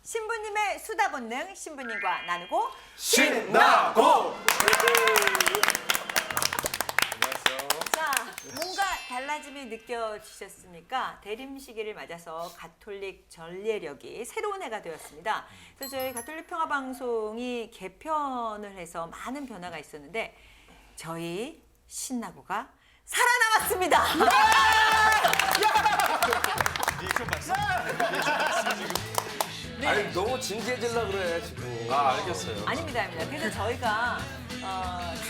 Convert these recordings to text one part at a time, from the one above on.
신부님의 수다 본능 신부님과 나누고 신나고. 자, 뭔가 달라짐이 느껴지셨습니까? 대림시기를 맞아서 가톨릭 전례력이 새로운 해가 되었습니다. 그래서 저희 가톨릭 평화방송이 개편을 해서 많은 변화가 있었는데 저희 신나고가 살아남았습니다. 아니 너무 진지해지려고 그래 지금. 알겠어요. 아닙니다, 아닙니다. 그래서 저희가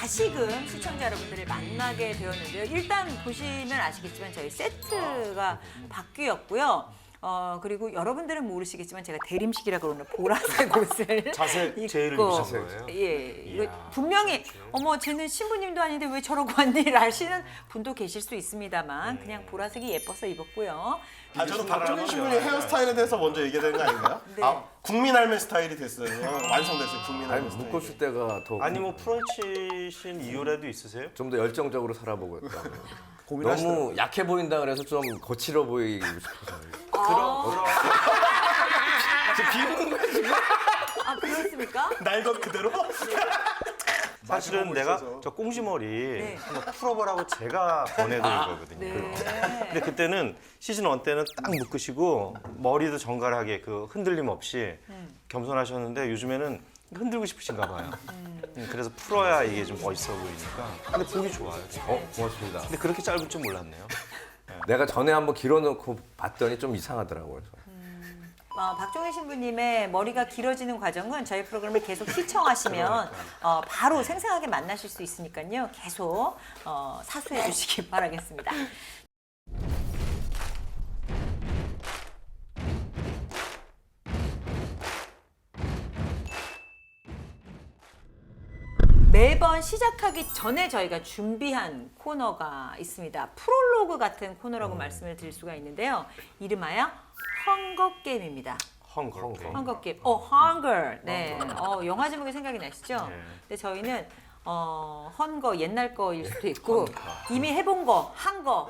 다시금 시청자 여러분들을 만나게 되었는데요. 일단 보시면 아시겠지만 저희 세트가 바뀌었고요. 그리고 여러분들은 모르시겠지만 제가 대림식이라 그러는 보라색 옷을 자색 제의를 입으신 거예요? 예, 이거 분명히 어머 쟤는 신부님도 아닌데 왜 저러고 왔니? 라시는 분도 계실 수 있습니다만 그냥 보라색이 예뻐서 입었고요. 저는 박정희 신부님 헤어스타일에 대해서 먼저 얘기해야 되는 거 아닌가요? 네. 국민 할매 스타일이 됐어요. 완성됐어요. 국민 아니 할매 스타일. 묶었을 때가 더. 아니 뭐 풀어치신 이유라도 있으세요? 좀 더 열정적으로 살아보고 했다. 고민하시더라고요. 너무 약해 보인다 그래서 좀 거칠어 보이고 싶어서. 지금 비웃는 거야 지금? 아 그렇습니까? 날 것 그대로? 사실은 보고 내가 있어서. 저 꽁지머리 네. 한번 풀어보라고 제가 권해드린 거거든요. 네. 근데 그때는 시즌 1 때는 딱 묶으시고 머리도 정갈하게 그 흔들림 없이 겸손하셨는데 요즘에는 흔들고 싶으신가 봐요. 그래서 풀어야 이게 좀 멋있어 보이니까. 근데 보기 좋아요. 고맙습니다. 근데 그렇게 짧을 줄 몰랐네요. 내가 전에 한번 길어놓고 봤더니 좀 이상하더라고요. 박종희 신부님의 머리가 길어지는 과정은 저희 프로그램을 계속 시청하시면 바로 생생하게 만나실 수 있으니까요. 계속 사수해 주시기 바라겠습니다. 매번 시작하기 전에 저희가 준비한 코너가 있습니다. 프롤로그 같은 코너라고 말씀을 드릴 수가 있는데요. 이름하여 헝거 게임입니다. 헝거. 헝거 게임. Hunger. 네. 영화 제목이 생각이 나시죠? 네. 근데 저희는 헝거 옛날 거일 수도 있고 이미 해본 거, 한 거.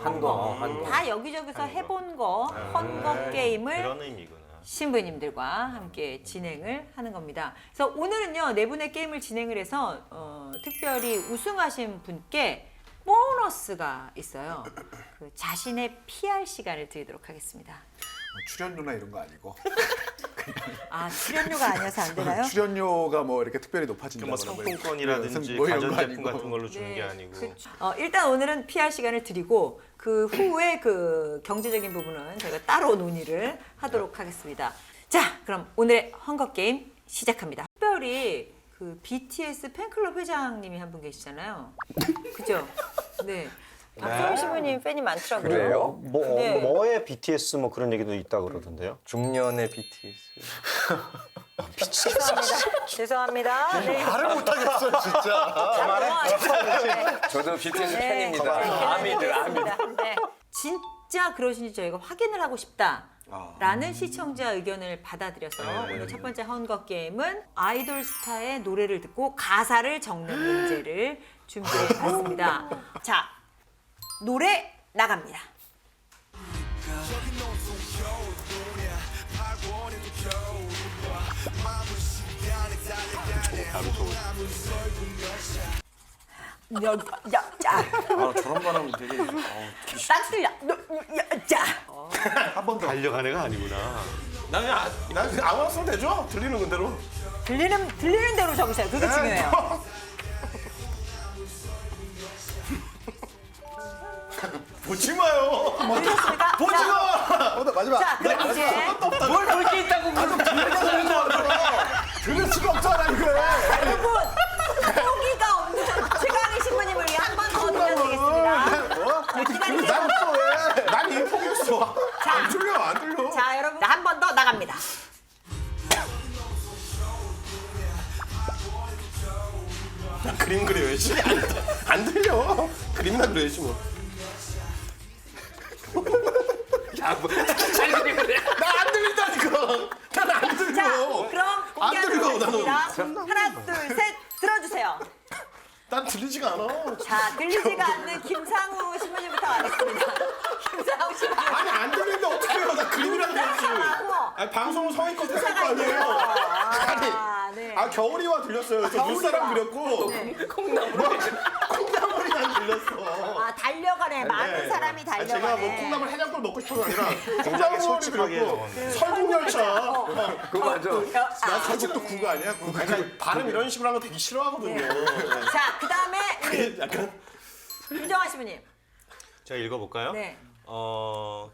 다 여기저기서 해본 거 헝거 게임을 그런 의미구나. 신부님들과 함께 진행을 하는 겁니다. 그래서 오늘은요 네 분의 게임을 진행을 해서 특별히 우승하신 분께 보너스가 있어요. 그 자신의 PR 시간을 드리도록 하겠습니다. 출연료나 이런 거 아니고 아 출연료가 아니어서 안 되나요? 출연료가 뭐 이렇게 특별히 뭐 높아진다거나 상품권이라든지 뭐 이런 거 가전제품 아니고. 같은 걸로 주는 게 아니고. 그렇죠. 일단 오늘은 PR 시간을 드리고 그 후에 그 경제적인 부분은 저희가 따로 논의를 하도록 하겠습니다. 자, 그럼 오늘의 헝거 게임 시작합니다. 특별히 그 BTS 팬클럽 회장님이 한 분 계시잖아요. 그죠? 네. 박정희 신부님 팬이 많더라고요. 그래요? 네. 뭐의 BTS 뭐 그런 얘기도 있다 그러던데요. 중년의 BTS. 죄송합니다. 네. 말을 못하겠어 진짜. 저도 BTS 네. 팬입니다. 네. 아미들. 네. 진짜 그러신지 저희가 확인을 하고 싶다라는 시청자 의견을 받아들여서 오늘 첫 번째 헝거 게임은 아이돌 스타의 노래를 듣고 가사를 적는 문제를 준비해봤습니다. 자, 노래 나갑니다. 자, 저런 바람 되게 딱 들려. 자. 한 번 더. 달려간 애가 아니구나. 난 그냥 아무나 쓰면 되죠. 들리는 그대로. 들리는 대로 적으세요. 그게 중요해요. 보지 마요. 들으셨습니까? 보지 자, 마. 마지막. 자, 그럼 이제 뭘 볼 게 있다고 들을 수가 없잖아 이거. 여러분 포기가 없는 최강희 신부님을 위해 한 번 더 들려드리겠습니다. 기다리세요. 난또 왜? 난 이미 포기했어. 안 들려 안 들려. 자, 여러분 한 번 더 나갑니다. 그림 그려야지. 안 들려. 그림나 그려야지 뭐. 야, 뭐. 나 안 들린다니까. 난 안 들려. 자, 그럼 안 들려, 공개하도록 하겠습니다. 하나, 둘, 셋, 들어주세요. 난 들리지가 않아. 자, 들리지가 않는 김상우 신부님부터 하겠습니다. 김상우 신부님. 아니 안 들리는데 어떻게 해요? 나 그림이라도 그려야지. 하고 아니 방송은 성의껏 했을 거 아니에요. 아, 네. 아 겨울이와 들렸어요. 저 눈사람 그렸고 콩나물이랑 들렸어. 아, 달려가네. 많은 사람이 아니, 달려가네. 제가 뭐 콩나물 해장국 먹고 싶어가 아니라 굉장히 콩나물이 솔직하게 그렸고 적었네. 설국열차. 그거 맞아. 나 설국도 구가 아니야. 구. 그러니까 발음 이런 식으로 하는 거 되게 싫어하거든요. 자, 그다음에 우리 약간 김정아 신부님. 제가 읽어볼까요? 네.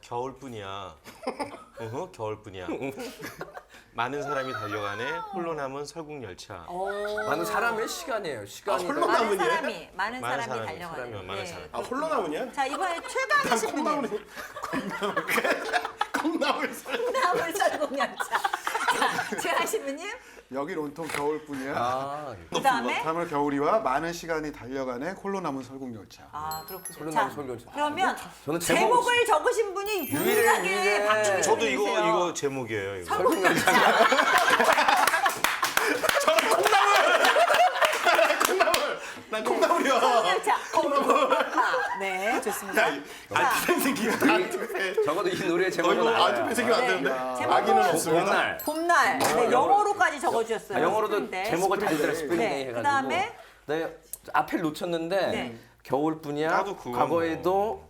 겨울뿐이야. 겨울뿐이야. 많은 사람이 달려가네. 홀로 남은 설국열차. 많은 사람의 시간이에요. 시간이. 홀로 많은 나무냐? 사람이 많은 사람이, 달려가네. 사람이 많은 사람. 아 홀로 나무냐? 자, 이번에 최강희 난 신부님. 콩나물 콩나물 썰국열차. 자, 최강희 신부님. 여긴 온통 겨울뿐이야. 그다음에 다음에 겨울이와 많은 시간이 달려가네 홀로 남은 설국열차. 아, 그렇군요. 홀로 자, 남은 설국열차. 그러면 저는 제목을 적으신 분이 유일하게 유일해. 박준희 저도 이거 선생님이세요. 이거 제목이에요. 이거. 설국열차. 난 콩나물이야. 설국열차. 네, 좋습니다. 자, 생긴 적어도 이 노래 제목은 아주 알아요. 배색이 안 네. 되는데. 제목은 아기는 없습니다. 봄날. 봄날. 네, 영어로까지 적어주셨어요. 영어로도 스프링데이. 제목을 잘 들어 스프링데이 네, 해가지고. 그다음에 네, 앞에 놓쳤는데 네. 겨울뿐이야. 나도 그건 과거에도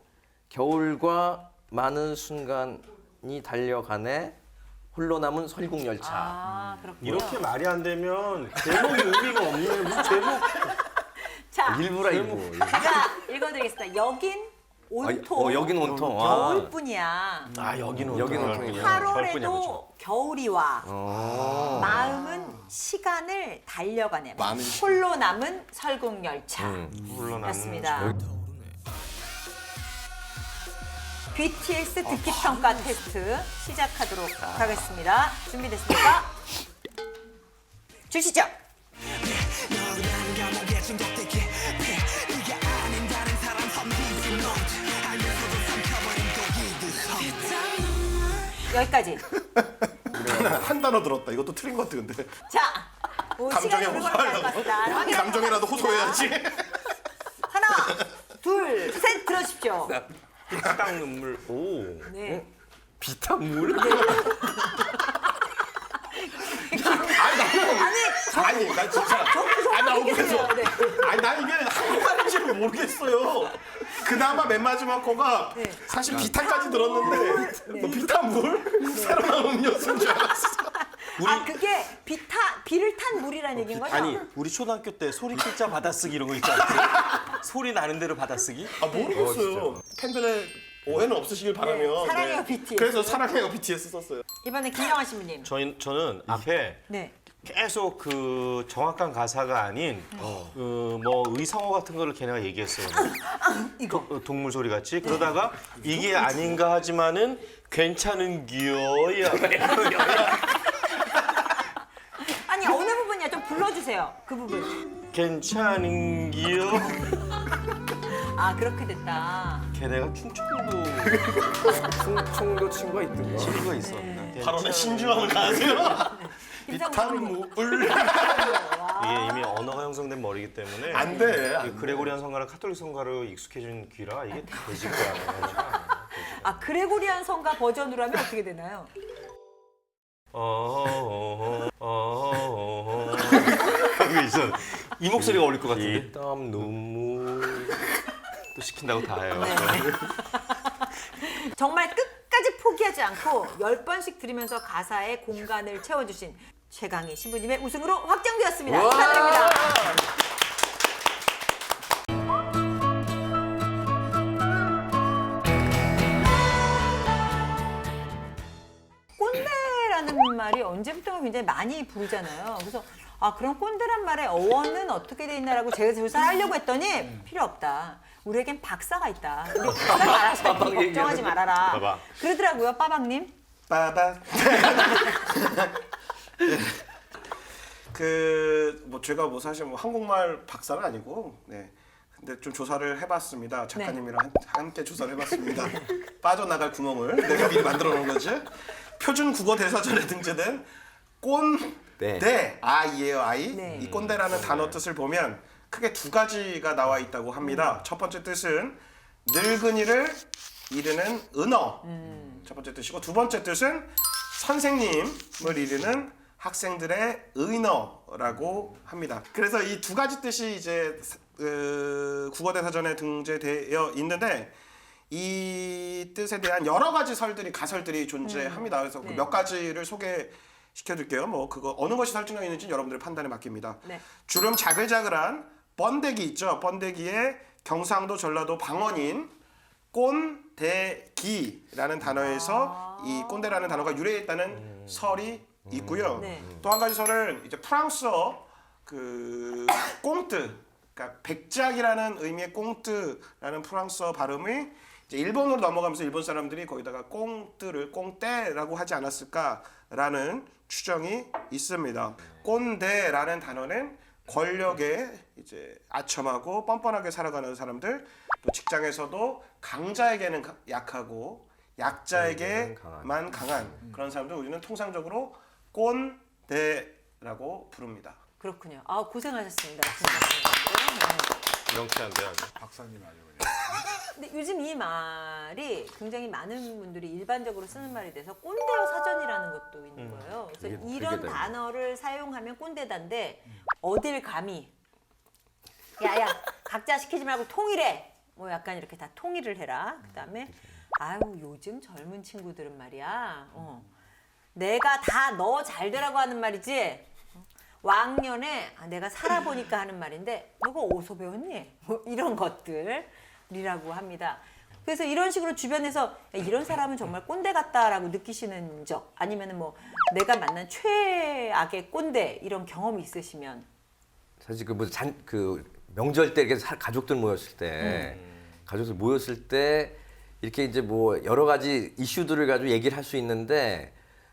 겨울과 많은 순간이 달려가네. 홀로 남은 설국열차. 아, 그렇군요. 이렇게 말이 안 되면 제목이 의미가 없네. 무슨 제목? 자, 일부라 일부. 제가 읽어드리겠습니다. 여긴 온통 여긴 온통. 겨울뿐이야. 아 여기는 여기는 온통. 온통이구나. 겨울뿐이야, 8월에도 그렇죠. 겨울이와 어. 마음은 시간을 달려가네. 마음은 홀로 남은 설국열차. 홀로 남은 맞습니다. BTS 듣기 평가 테스트 시작하도록 하겠습니다. 준비됐습니까? 주시죠. 여기까지. 한 단어 들었다. 이것도 틀린 것 같아 근데. 자, 시간이 감정에 오래 걸릴 것 같습니다. 호소하려고. 확인해 감정이라도 보겠습니다. 호소해야지. 하나, 둘, 셋 들어주십시오. 딱 눈물. 오. 네. 비탕물? 아니 나 진짜. 아니 나 모르겠어요. 네. 아니 난 이게 한국말인지를 모르겠어요. 그나마 맨 마지막 거가 네. 사실 비타까지 들었는데 뭐 비타 물? 새로 나온 음료수인 줄 알았어. 아, 그게 비를 탄 물이라는 얘기인 거죠? 아니 우리 초등학교 때 소리 필자 받아쓰기 이런 거 있지 않았어요? 소리 나는 대로 받아쓰기? 아 모르겠어요. 팬들의 오해는 없으시길 바라면. 사랑해요, BTS. 그래서 사랑해요 BTS 썼어요. 이번에 김영하 신부님. 저는 앞에 네. 계속 그 정확한 가사가 아닌 그 뭐 의성어 같은 거를 걔네가 얘기했어요. 이거. 동물 소리 같이 그러다가 이게 아닌가 하지만은 괜찮은 기어야. 아니, 어느 부분이야? 좀 불러주세요. 그 부분. 괜찮은 기어. 아, 그렇게 됐다. 걔네가 충청도 충청도 친구가 있던가. 친구가 있었나? 발언에 신중함을 가하세요. 김상무 물. 이게 이미 언어가 형성된 머리이기 때문에 안 돼. 이 그레고리안 성가랑 카톨릭 성가로 익숙해진 귀라 이게 돼질 거야. 아, 그레고리안 성가 버전으로 하면 어떻게 되나요? 이거 있어. 이 목소리가 어울릴 것 같은데. 땀 눈물 또 시킨다고 다 해요. 네. 정말 끝까지 포기하지 않고 10번씩 들으면서 가사의 공간을 채워주신 최강희 신부님의 우승으로 확정되었습니다. 축하드립니다. 꼰대라는 말이 언제부터 굉장히 많이 부르잖아요. 그래서 그런 꼰대란 말의 어원은 어떻게 돼 있나라고 제가 조사를 하려고 했더니 필요 없다. 우리에겐 박사가 있다. 우리 박사가 알아서 해. 걱정하지 말아라. 빠박. 그러더라고요, 빠박님. 빠바. 뭐 제가 뭐 사실 뭐 한국말 박사는 아니고 네. 근데 좀 조사를 해봤습니다. 작가님이랑 함께 조사를 해봤습니다. 빠져나갈 구멍을 내가 미리 만들어 놓은 거지. 표준 국어 대사전에 등재된 꼰대 아이예요 아이. 네. 이 꼰대라는 단어 뜻을 보면 크게 두 가지가 나와 있다고 합니다. 첫 번째 뜻은 늙은이를 이르는 은어. 첫 번째 뜻이고 두 번째 뜻은 선생님을 이르는 학생들의 의너라고 합니다. 그래서 이 두 가지 뜻이 이제 국어대사전에 등재되어 있는데 이 뜻에 대한 여러 가지 가설들이 존재합니다. 그래서 네. 그 몇 가지를 소개시켜드릴게요. 뭐 그거 어느 것이 설득력 있는지 여러분들의 판단에 맡깁니다. 네. 주름 자글자글한 번데기 있죠. 번데기의 경상도 전라도 방언인 꼰대기라는 단어에서 이 꼰대라는 단어가 유래했다는 설이 있고요. 네. 또 한 가지 설은 이제 프랑스어 그 꽁뜨, 그러니까 백작이라는 의미의 꽁뜨라는 프랑스어 발음이 이제 일본으로 넘어가면서 일본 사람들이 거기다가 꽁뜨를 꽁떼라고 하지 않았을까라는 추정이 있습니다. 꼰대라는 단어는 권력에 이제 아첨하고 뻔뻔하게 살아가는 사람들, 또 직장에서도 강자에게는 약하고 약자에게만 강한 그런 사람들 우리는 통상적으로 꼰대라고 부릅니다. 그렇군요. 아 고생하셨습니다. 진짜. 명쾌한데 아주. 박사님 아주 그냥. 근데 요즘 이 말이 굉장히 많은 분들이 일반적으로 쓰는 말이 돼서 꼰대어 사전이라는 것도 있는 거예요. 그래서 그게 이런 되네. 단어를 사용하면 꼰대단데 어딜 감히 야야 각자 시키지 말고 통일해. 뭐 약간 이렇게 다 통일을 해라. 그다음에 아유 요즘 젊은 친구들은 말이야. 내가 다 너 잘 되라고 하는 말이지. 왕년에 내가 살아보니까 하는 말인데 너가 어디서 배웠니? 뭐 이런 것들이라고 합니다. 그래서 이런 식으로 주변에서 야, 이런 사람은 정말 꼰대 같다라고 느끼시는 적 아니면 뭐 내가 만난 최악의 꼰대 이런 경험이 있으시면 사실 그 명절 때 이렇게 가족들 모였을 때 가족들 모였을 때 이렇게 이제 뭐 여러 가지 이슈들을 가지고 얘기를 할 수 있는데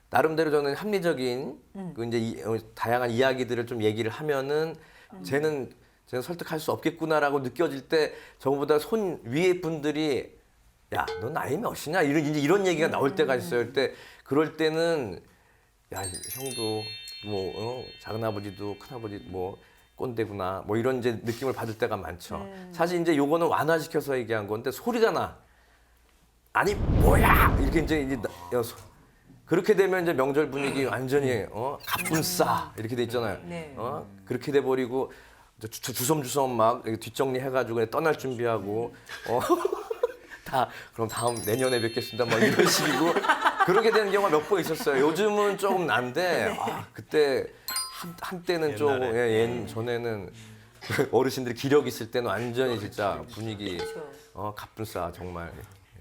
나름대로 저는 합리적인 그 이제 다양한 이야기들을 좀 얘기를 하면은 쟤는 설득할 수 없겠구나라고 느껴질 때 저보다 손 위에 분들이 야, 너 나이 몇이냐 이런 얘기가 나올 때가 있어요. 그럴 때는 야, 형도 뭐 작은 아버지도 큰 아버지 뭐 꼰대구나 뭐 이런 이제 느낌을 받을 때가 많죠. 사실 이제 요거는 완화시켜서 얘기한 건데 소리가 나. 아니 뭐야 이렇게 이제 그렇게 되면 이제 명절 분위기 완전히 갑분싸 이렇게 돼 있잖아요. 네. 그렇게 돼 버리고 주섬주섬 막 뒷정리 해가지고 떠날 준비하고 다 그럼 다음 내년에 뵙겠습니다. 막 이런 식이고 그렇게 되는 경우가 몇 번 있었어요. 요즘은 조금 난데 그때 한때는 좀 전에는 어르신들이 기력 있을 때는 완전히 진짜 분위기 그렇죠. 갑분싸 정말.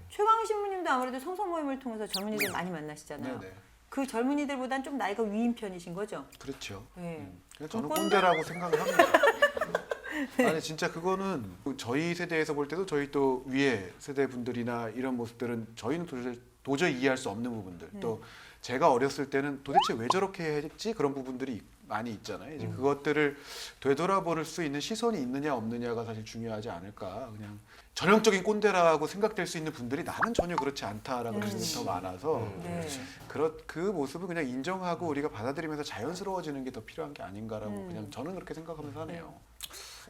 최광희 신부님도 아무래도 성서 모임을 통해서 젊은이들 많이 만나시잖아요. 네네. 그 젊은이들보단 좀 나이가 위인 편이신 거죠? 그렇죠. 네. 그래서 저는 꼰대- 꼰대라고 생각을 합니다. 아니 진짜 그거는 저희 세대에서 볼 때도 저희 또 위에 세대 분들이나 이런 모습들은 저희는 도저히 이해할 수 없는 부분들 또 제가 어렸을 때는 도대체 왜 저렇게 했지 그런 부분들이 많이 있잖아요. 이제 그것들을 되돌아볼 수 있는 시선이 있느냐 없느냐가 사실 중요하지 않을까. 그냥 전형적인 꼰대라고 생각될 수 있는 분들이 나는 전혀 그렇지 않다라고 그러는 분들이 더 많아서 네. 그 모습을 그냥 인정하고 우리가 받아들이면서 자연스러워지는 게 더 필요한 게 아닌가라고 그냥 저는 그렇게 생각하면서 하네요.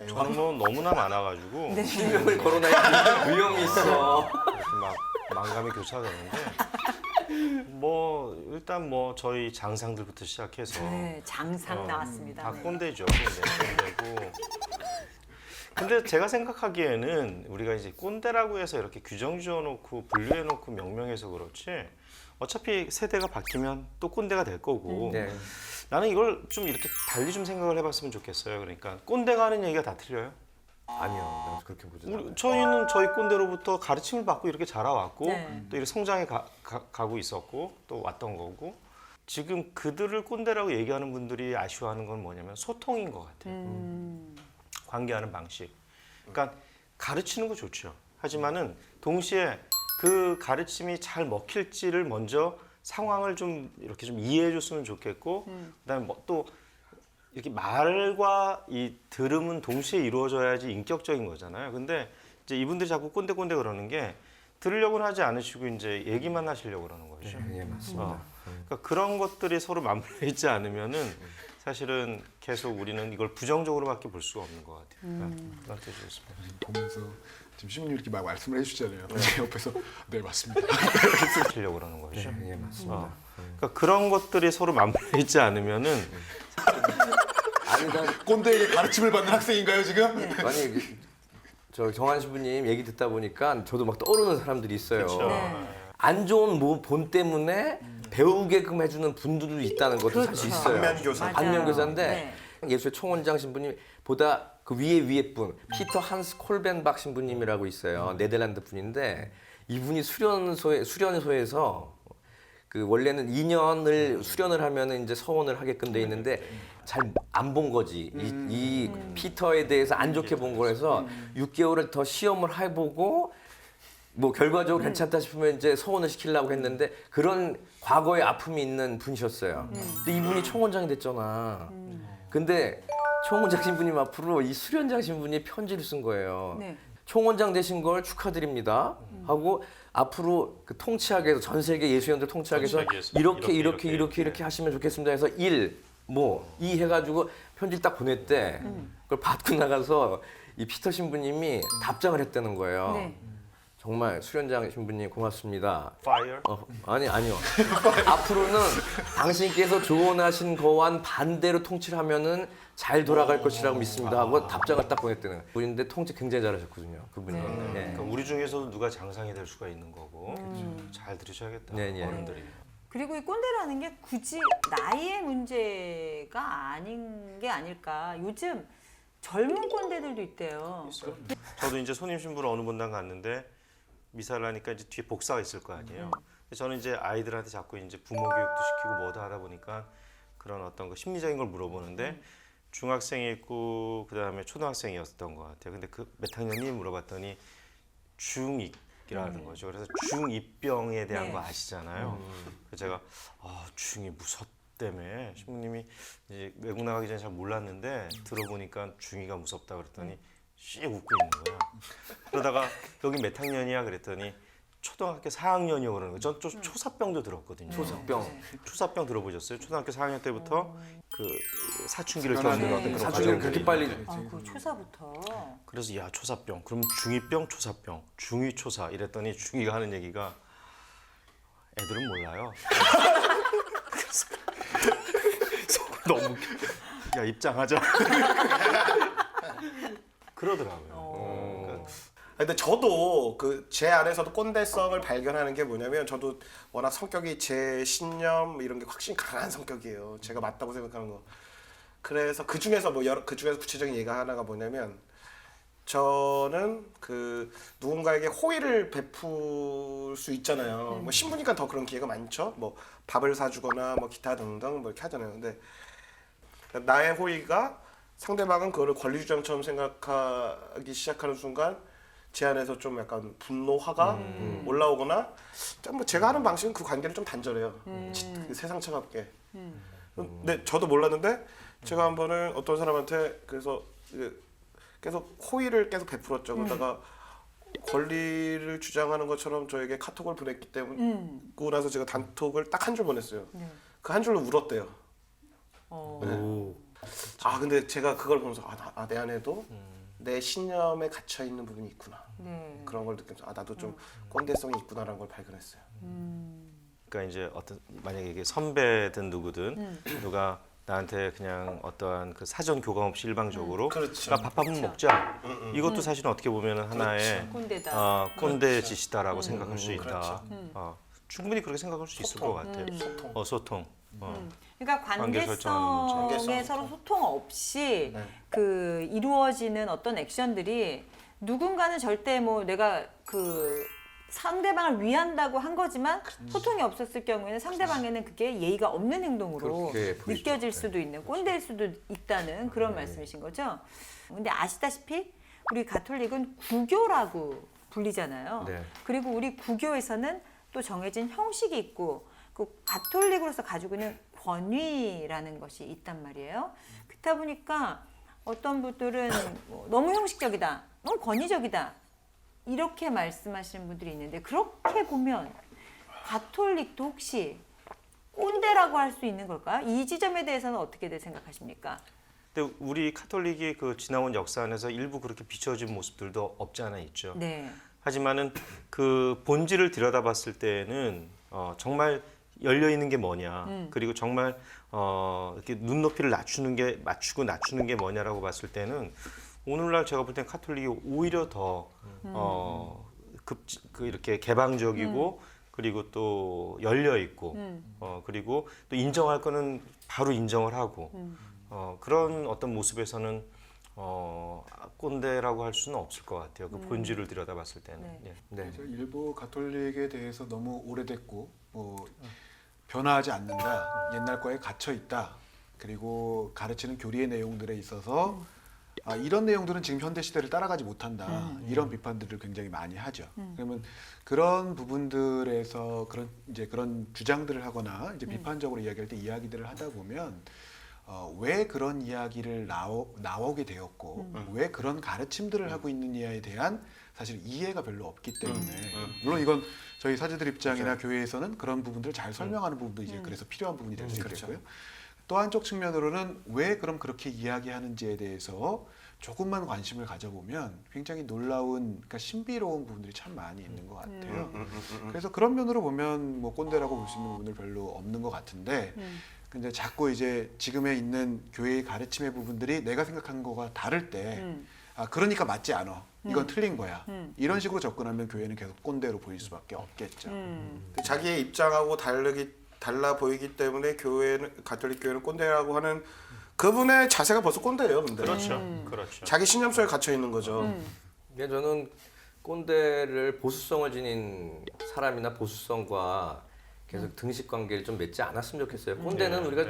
저는 뭐 너무나 많아가지고 네. 실명을 거론할 위험이 있어. 막 만감이 교차되는데 뭐 일단 뭐 저희 장상들부터 시작해서 네, 장상 나왔습니다. 다 네. 꼰대죠. 꼰대고. 근데 제가 생각하기에는 우리가 이제 꼰대라고 해서 이렇게 규정 지어놓고 분류해놓고 명명해서 그렇지 어차피 세대가 바뀌면 또 꼰대가 될 거고 네. 나는 이걸 좀 이렇게 달리 좀 생각을 해봤으면 좋겠어요. 그러니까 꼰대가 하는 얘기가 다 틀려요. 아니요, 내가 그렇게 보지 않아요. 저희는 저희 꼰대로부터 가르침을 받고 이렇게 자라왔고 네. 또 이렇게 성장해 가고 있었고 또 왔던 거고 지금 그들을 꼰대라고 얘기하는 분들이 아쉬워하는 건 뭐냐면 소통인 것 같아요. 관계하는 방식. 그러니까 가르치는 거 좋죠. 하지만은 동시에 그 가르침이 잘 먹힐지를 먼저 상황을 좀 이렇게 좀 이해해 줬으면 좋겠고 그다음에 뭐 또 이렇게 말과 이 들음은 동시에 이루어져야지 인격적인 거잖아요. 근데 이제 이분들이 자꾸 꼰대꼰대 그러는 게 들으려고는 하지 않으시고 이제 얘기만 하시려고 그러는 거죠. 예, 맞습니다. 그러니까 그런 것들이 서로 맞물려 있지 않으면은 사실은 계속 우리는 이걸 부정적으로밖에 볼 수가 없는 것 같아요. 그런 뜻이었습니다. 보면서 지금 신부님 이렇게 막 말씀을 해주잖아요. 제 옆에서 네 맞습니다. 하려고 그러는 거죠. 예, 맞습니다. 그러니까 그런 것들이 서로 맞물려 있지 않으면은 아니, 난 꼰대에게 가르침을 받는 학생인가요 지금? 아니 저 정한 신부님 얘기 듣다 보니까 저도 막 떠오르는 사람들이 있어요. 그렇죠. 네. 안 좋은 본 때문에 배우게끔 해주는 분들도 있다는 것도 그렇죠. 사실 있어요. 반면교사. 맞아요. 반면교사인데 예수의 총원장 신부님보다 그 위에 분 피터 한스 콜벤박 신부님이라고 있어요. 네덜란드 분인데 이분이 수련소에서 그 원래는 2년을 수련을 하면은 이제 서원을 하게끔 돼 있는데 잘 안 본 거지. 이 피터에 대해서 안 좋게 본 거라서 6개월을 더 시험을 해보고 뭐 결과적으로 괜찮다 싶으면 이제 서원을 시키려고 했는데 그런 과거의 아픔이 있는 분이셨어요. 근데 이분이 총원장이 됐잖아. 근데 총원장 신부님 앞으로 이 수련장 신부님이 편지를 쓴 거예요. 네. 총원장 되신 걸 축하드립니다. 하고 앞으로 그 통치하게 해서 전 세계 예수연들 통치하게 해서 통치하기 위해서 이렇게 하시면 좋겠습니다 해서 2 해가지고 편지를 딱 보냈대. 그걸 받고 나가서 이 피터 신부님이 답장을 했다는 거예요. 네. 정말 수련장 신부님 고맙습니다. fire. 아니요. 앞으로는 당신께서 조언하신 거와는 반대로 통치를 하면은 잘 돌아갈 것이라고 믿습니다 하고 답장을 딱 보냈다는 분인데 통치 굉장히 잘하셨거든요. 그분이. 예. 그러니까 우리 중에서도 누가 장상이 될 수가 있는 거고 잘 들으셔야겠다. 네, 네. 어른들이. 그리고 이 꼰대라는 게 굳이 나이의 문제가 아닌 게 아닐까. 요즘 젊은 꼰대들도 있대요. 저도 이제 손님 신부를 어느 분당 갔는데 미사를 하니까 이제 뒤에 복사가 있을 거 아니에요. 저는 이제 아이들한테 자꾸 이제 부모 교육도 시키고 뭐도 하다 보니까 그런 어떤 그 심리적인 걸 물어보는데 중학생이 있고 그 다음에 초등학생이었던 것 같아요. 근데 그 몇 학년이 물어봤더니 중2라는 거죠. 그래서 중2병에 대한 네. 거 아시잖아요. 그래서 제가 중2 무섭다며 신부님이 이제 외국 나가기 전에 잘 몰랐는데 들어보니까 중2가 무섭다 그랬더니 씩 웃고 있는 거야. 그러다가 여기 몇 학년이야 그랬더니 초등학교 4학년이요 그러는 거예요. 전 초사병도 들었거든요. 초사병 들어보셨어요? 초등학교 4학년 때부터 그 사춘기를 겪는 어떤 그런 사춘기를 과정들이 그렇게 빨리 있는데 아, 그 초사부터. 그래서 야 초사병 그럼 중2병 초사병 중2 초사 이랬더니 중2가 하는 얘기가 애들은 몰라요. 그래서 너무 웃겨. 야 입장하자. 그러더라고요. 그러니까 근데 저도 그 제 안에서도 꼰대성을 발견하는 게 뭐냐면 저도 워낙 성격이 제 신념 이런 게 확실히 강한 성격이에요. 제가 맞다고 생각하는 거. 그래서 그 중에서 그 중에서 구체적인 예가 하나가 뭐냐면 저는 그 누군가에게 호의를 베풀 수 있잖아요. 뭐 신부니까 더 그런 기회가 많죠. 뭐 밥을 사주거나 뭐 기타 등등 뭐 이렇게 하잖아요. 근데 나의 호의가 상대방은 그거를 권리주장처럼 생각하기 시작하는 순간 제 안에서 좀 약간 분노, 화가 올라오거나 좀 뭐 제가 하는 방식은 그 관계를 좀 단절해요. 그 세상 차갑게. 근데 저도 몰랐는데 제가 한 번은 어떤 사람한테 그래서 계속 호의를 계속 베풀었죠. 그러다가 권리를 주장하는 것처럼 저에게 카톡을 보냈기 때문에 그러고 나서 제가 단톡을 딱 한 줄 보냈어요. 그 한 줄로 울었대요. 아 근데 제가 그걸 보면서 내 안에도 내 신념에 갇혀 있는 부분이 있구나. 네. 그런 걸 느끼면서 나도 좀 꼰대성이 있구나라는 걸 발견했어요. 그러니까 이제 어떤 만약에 이게 선배든 누구든 누가 나한테 그냥 어떠한 그 사전 교감 없이 일방적으로 그렇죠. 밥 한번 먹자. 이것도 사실은 어떻게 보면은 하나의 꼰대다. 꼰대 짓이다라고 생각할 수 있다. 그렇죠. 충분히 그렇게 생각할 수 있을 것 같아요. 소통. 그러니까 관계 설정하는 문제. 관계성에 서로 소통 없이 네. 그 이루어지는 어떤 액션들이 누군가는 절대 뭐 내가 그 상대방을 위한다고 한 거지만 소통이 없었을 경우에는 상대방에는 그게 예의가 없는 행동으로 그렇게 보이죠. 느껴질 수도 있는 꼰대일 수도 있다는 그런 말씀이신 거죠. 근데 아시다시피 우리 가톨릭은 구교라고 불리잖아요. 네. 그리고 우리 구교에서는 또 정해진 형식이 있고 그 가톨릭으로서 가지고 있는 권위라는 것이 있단 말이에요. 그렇다 보니까 어떤 분들은 뭐 너무 형식적이다, 너무 권위적이다 이렇게 말씀하시는 분들이 있는데 그렇게 보면 가톨릭도 혹시 꼰대라고 할 수 있는 걸까요? 이 지점에 대해서는 어떻게들 생각하십니까? 근데 우리 카톨릭이 그 지나온 역사 안에서 일부 그렇게 비춰진 모습들도 없지 않아 있죠. 네. 하지만은 그 본질을 들여다봤을 때는 정말 열려 있는 게 뭐냐, 그리고 정말 이렇게 눈높이를 맞추고 낮추는 게 뭐냐라고 봤을 때는 오늘날 제가 볼 땐 카톨릭이 오히려 더 이렇게 개방적이고 그리고 또 열려 있고 그리고 또 인정할 거는 바로 인정을 하고 그런 어떤 모습에서는 꼰대라고 할 수는 없을 것 같아요. 그 본질을 들여다봤을 때는. 네. 예. 네. 그래서 일부 가톨릭에 대해서 너무 오래됐고 변화하지 않는다, 옛날 거에 갇혀 있다, 그리고 가르치는 교리의 내용들에 있어서 이런 내용들은 지금 현대 시대를 따라가지 못한다, 이런 비판들을 굉장히 많이 하죠. 그러면 그런 부분들에서 그런 주장들을 하거나 이제 비판적으로 이야기할 때 이야기들을 하다 보면 왜 그런 이야기를 나오게 되었고 왜 그런 가르침들을 하고 있느냐에 대한 사실 이해가 별로 없기 때문에 물론 이건 저희 사제들 입장이나 교회에서는 그런 부분들을 잘 설명하는 부분도 이제 그래서 필요한 부분이 될 수 있겠고요. 또 한쪽 측면으로는 왜 그럼 그렇게 이야기하는지에 대해서 조금만 관심을 가져보면 굉장히 놀라운, 그러니까 신비로운 부분들이 참 많이 있는 것 같아요. 그래서 그런 면으로 보면 뭐 꼰대라고 볼 수 있는 부분들 별로 없는 것 같은데, 근데 자꾸 이제 지금에 있는 교회의 가르침의 부분들이 내가 생각하는 거가 다를 때, 그러니까 맞지 않아. 이건 틀린 거야. 이런 식으로 접근하면 교회는 계속 꼰대로 보일 수밖에 없겠죠. 자기의 입장하고 달라 보이기 때문에 가톨릭 교회는 꼰대라고 하는 그분의 자세가 벌써 꼰대예요. 근데 그렇죠. 그렇죠. 자기 신념 속에 갇혀 있는 거죠. 그러니까 저는 꼰대를 보수성을 지닌 사람이나 보수성과 계속 등식 관계를 좀 맺지 않았으면 좋겠어요. 꼰대는 우리가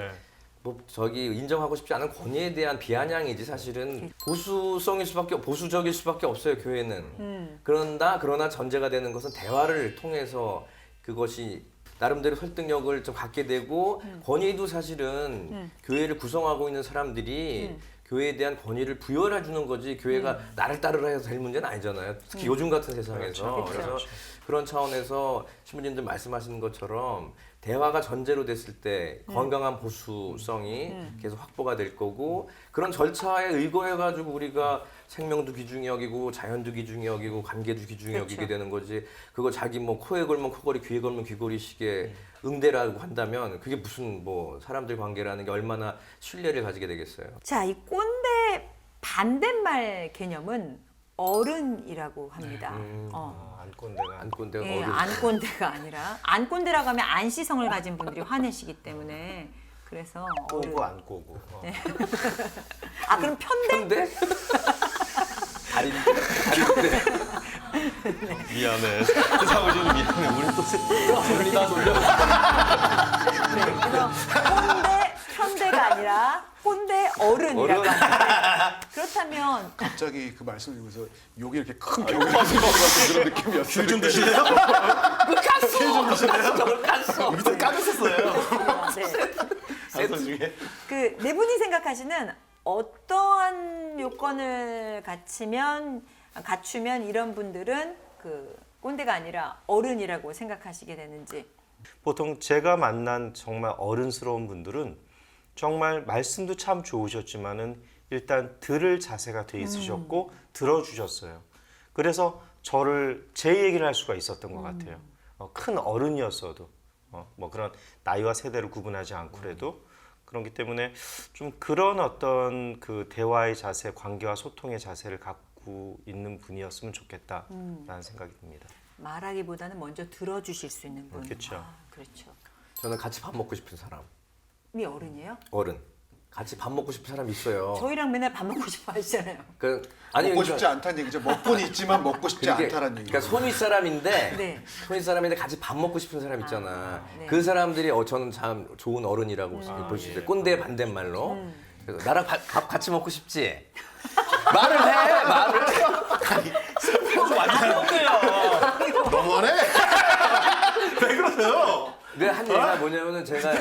뭐 인정하고 싶지 않은 권위에 대한 비아냥이지 사실은 보수적일 수밖에 없어요, 교회는. 그러나 전제가 되는 것은 대화를 통해서 그것이 나름대로 설득력을 좀 갖게 되고 권위도 사실은 교회를 구성하고 있는 사람들이 교회에 대한 권위를 부여해 주는 거지 교회가 나를 따르라 해서 될 문제는 아니잖아요. 특히 요즘 같은 세상에서. 그래서 그런 차원에서 신부님들 말씀하시는 것처럼 대화가 전제로 됐을 때 건강한 보수성이 계속 확보가 될 거고, 그런 절차에 의거해가지고 우리가 생명도 귀중히 여기고 자연도 귀중히 여기고 관계도 귀중히 여기게 되는 거지, 그거 자기 뭐 코에 걸면 코걸이 귀에 걸면 귀걸이식의 응대라고 한다면 그게 무슨 뭐 사람들 관계라는 게 얼마나 신뢰를 가지게 되겠어요. 자, 이 꼰대 반대말 개념은 어른이라고 합니다. 안 꼰대가 예, 어른. 안꼰대가 아니라 안꼰대라고 하면 안시성을 가진 분들이 화내시기 때문에 그래서 어른. 꼬고 안 꼬고. 그럼 편대? 근데 다린데 미안해. 사무실은 미안해. 우리 또 돌리다 돌려. 그래서 편대가 아니라 꼰대 어른이라고 합니다. 그렇다면 갑자기 그 말씀 드리면서 여기 이렇게 큰 벽을 가지고 그런 느낌이었어요. 좀 드실래요? 깠어. 밑에 까졌었어요. 네. 중에. 네 분이 생각하시는 어떠한 요건을 갖추면 이런 분들은 그 꼰대가 아니라 어른이라고 생각하시게 되는지. 보통 제가 만난 정말 어른스러운 분들은 정말 말씀도 참 좋으셨지만은 일단 들을 자세가 돼 있으셨고 들어주셨어요. 그래서 제 얘기를 할 수가 있었던 것 같아요. 큰 어른이었어도 뭐 그런 나이와 세대를 구분하지 않고라도 그렇기 때문에 좀 그런 어떤 그 대화의 자세, 관계와 소통의 자세를 갖고 있는 분이었으면 좋겠다라는 생각이 듭니다. 말하기보다는 먼저 들어주실 수 있는 분. 그렇죠. 그렇죠. 저는 같이 밥 먹고 싶은 사람. 이 어른이에요? 어른. 같이 밥 먹고 싶은 사람 있어요. 저희랑 맨날 밥 먹고 싶어 하시잖아요. 먹고 싶지 않다는 얘기죠. 먹고는 있지만 먹고 싶지 않다는 얘기죠. 그러니까 손윗 사람인데 네. 손윗 사람인데 같이 밥 먹고 싶은 사람 있잖아. 네. 그 사람들이 저는 참 좋은 어른이라고 볼 수 있어요. 꼰대 반대말로. 그래서 나랑 밥 같이 먹고 싶지? 말을 해. 완전 꼰대야. 너무하네. 왜 그러세요? 내가 한 얘기가 뭐냐면은 제가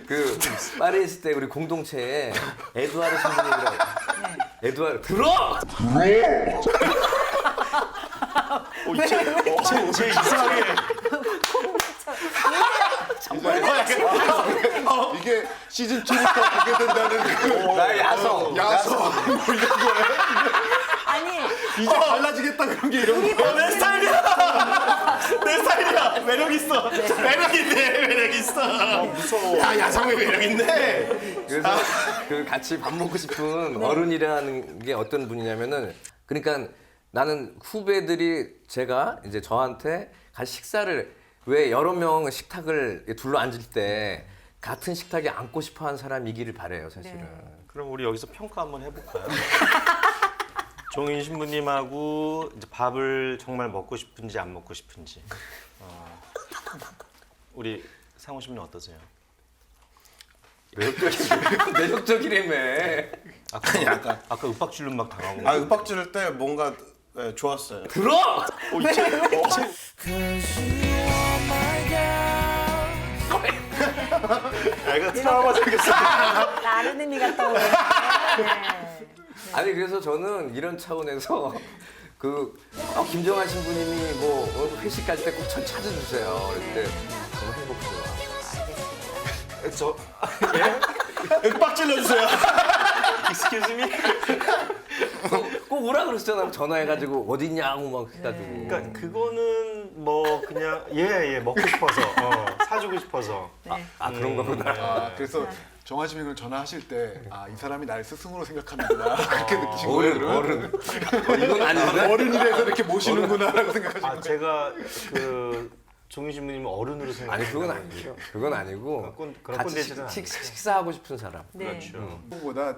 그 파리에 있을 때 우리 공동체에 에두아르 선생님이라고. 에두아르 들어! 제 이상하게 이게 시즌 2부터 보게 된다는 그 나의 야성. 야성 뭐 이런 거예요. 아니 이제 달라지겠다 그런 게 이런 거. 내 스타일이야. 내 스타일이야. 매력 있어. 매력 있네. 매력 있어. 무서워. 야 야상의 매력 있네. 그래서 그 같이 밥 먹고 싶은 어른이라는 게 어떤 분이냐면은 그러니까 나는 후배들이 제가 이제 저한테 같이 식사를 왜 여러 명 식탁을 둘러 앉을 때 같은 식탁에 앉고 싶어 하는 사람이기를 바래요, 사실은. 그럼 우리 여기서 평가 한번 해볼까요? 종인 신부님하고 이제 밥을 정말 먹고 싶은지 안 먹고 싶은지. 우리 상호 신부님 어떠세요? 매력적이라며. 아니 아까 아까 윽박질름 막 당하고. 아 윽박 지를 때 뭔가 좋았어요. 들어! 애가 트라우마 생겼어. 다른 의미가 떠오르네. 네. 아니 그래서 저는 이런 차원에서 김정한 신부님이 뭐 회식 갈 때 꼭 전 찾아주세요. 그럴 때 너무 행복해요. 저 윽박 질러주세요. excuse me. 꼭 오라 그랬잖아요. 전화해가지고 어딨냐고 막 해가지고. 그러니까 그거는 뭐 그냥 예 먹고 싶어서 사주고 싶어서. 아 그런 거구나. 아, 그래서 정한 씨는 전화하실 때 아, 이 사람이 날 스승으로 생각하는구나 그렇게 느끼신 거예요. 어른. 그러면? 이건 아닌데? 어른이라서 이렇게 모시는구나라고 생각하신 거예요. 제가 그 종인 신부님은 어른으로 생각. 아니 그건 아니죠. 그건 아니고 그런 같이 꼰대질은 아니죠. 식사하고 싶은 사람. 네. 그렇죠. 그거보다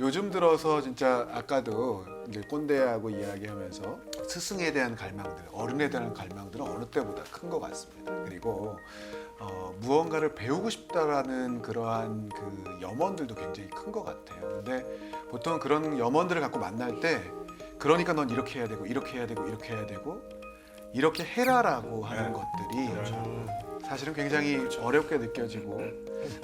요즘 들어서 진짜 아까도 이제 꼰대하고 이야기하면서 스승에 대한 갈망들, 어른에 대한 갈망들은 어느 때보다 큰 것 같습니다. 그리고 무언가를 배우고 싶다라는 그러한 그 염원들도 굉장히 큰 것 같아요. 근데 보통 그런 염원들을 갖고 만날 때 그러니까 넌 이렇게 해야 되고 이렇게 해야 되고 이렇게 해야 되고 이렇게 해라라고 하는 것들이 사실은 굉장히 어렵게 느껴지고